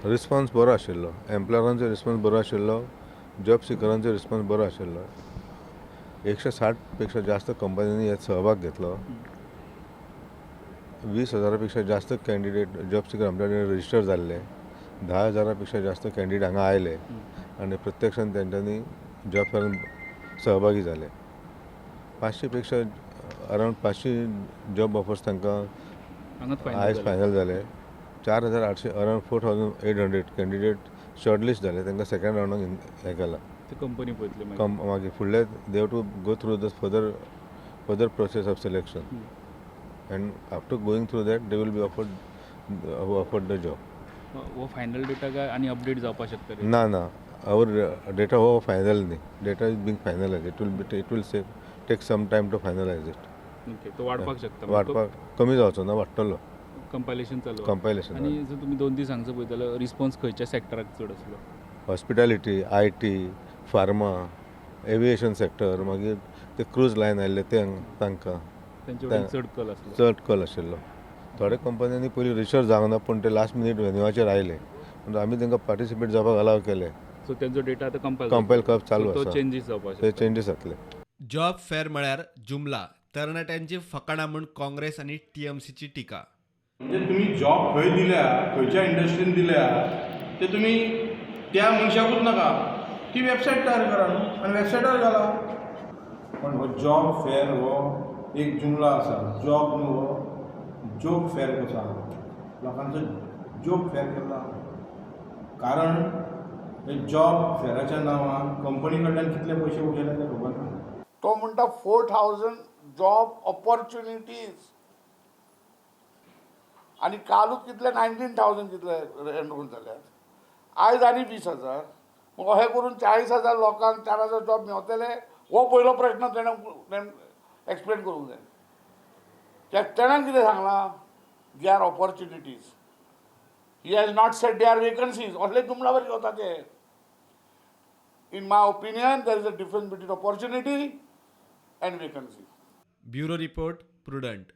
Response बरो आशिल्लो, एम्प्लॉयरांचो response बरो आशिल्लो, जॉब सिकरांचो रिस्पॉन्स बरो आशिल्लो. 160 पेक्षा जास्त कंपन्यांनी यात सहभाग घेतलो. 20,000 पेक्षा जास्त कॅन्डिडेट जॉब सिकर आमच्या कडेन रजिस्टर जाल्ले. 10,000 पेक्षा जास्त कॅन्डिडेट हांगा आयले आनी प्रत्यक्षान तेंच्यांनी जॉब फेरान सहभागी जाले. 500 पेक्षा अरावंड 500 जॉब ऑफर्स तांकां आयज फायनल जाले. 4,800 अरावंड 4,800 कॅन्डिडेट शॉर्टलिस्ट जाले, तांकां सेकंड रावंडाक हें केलां. कंपनी पळयतली मागीर फुडले they have to go through the further process of selection and after going through that they will be offered the job. हो फायनल डेटा काय आनी अपडेट जावपाक शकता? ना आवर डेटा हो फायनल न्ही. Data is being finalise. It will take some time to finalise it. Okay, तो वाडपाक शकता? वाडपाक कमी जावचो ना, वाडटलो. कंपायलेशन चालू कंपायलेशन. आनी जर तुमी 2 सांगचो पळयतलो, रिस्पॉन्स खंयच्या सेक्टराक चड आसलो? Hospitality, IT, pharma, aviation sector, मागीर ते क्रूज लायन आयल्ले तांकां तेंचे कडेन चड कल आसलो. चड कल आशिल्लो. थोड्या कंपन्यांनी पयलीं रिसर्च जावंक ना, पूण ते लास्ट मिनीट वेन्यूवाचेर आयले म्हणून आमी तांकां पार्टिसिपेट जावपाक अलाव केले. सो तेंचो डेटा आतां कंपायल करप चालू तो आसा. चेंजीस जावपाक ते शकता. चेंजीस जातले. जॉब फेअर म्हळ्यार जुमला, तरणाट्यांची फकाणां म्हूण काँग्रेस आनी TMCची टिका. म्हणजे तुम्ही जॉब खंय दिल्या, खंयच्या इंडस्ट्रीन दिल्या ते तुम्ही त्या मनशाकूच नाका, ती वेबसायट तयार करा न्हू आनी वेबसायटार घाला. पण हो जॉब फेअर हो एक जुमला आसा. जॉब न्हू, हो जोब फेअर कसो आहा. लोकांचो जोब फेअर केला कारण हे जॉब फेअराच्या नांवान कंपनी कडल्यान कितले पयशे उडयले ते खबर ना. तो म्हणटा 4,000 जॉब ऑपॉर्च्युनिटीज आणि कालूच कितले 19,000 कितले एनरोल जाल्यात. आयज आनी 20,000. मग अशें करून 40,000 लोकांक 4,000 जॉब मेवतले. हो पयलो प्रश्न तेणें एक्सप्लेन करूंक जाय. तेणें कितें सांगलां? They are opportunities. He has not said they are vacancies. असले जुमलावर घेवता ते. In my opinion there is a difference between opportunity and vacancy. Bureau report, prudent.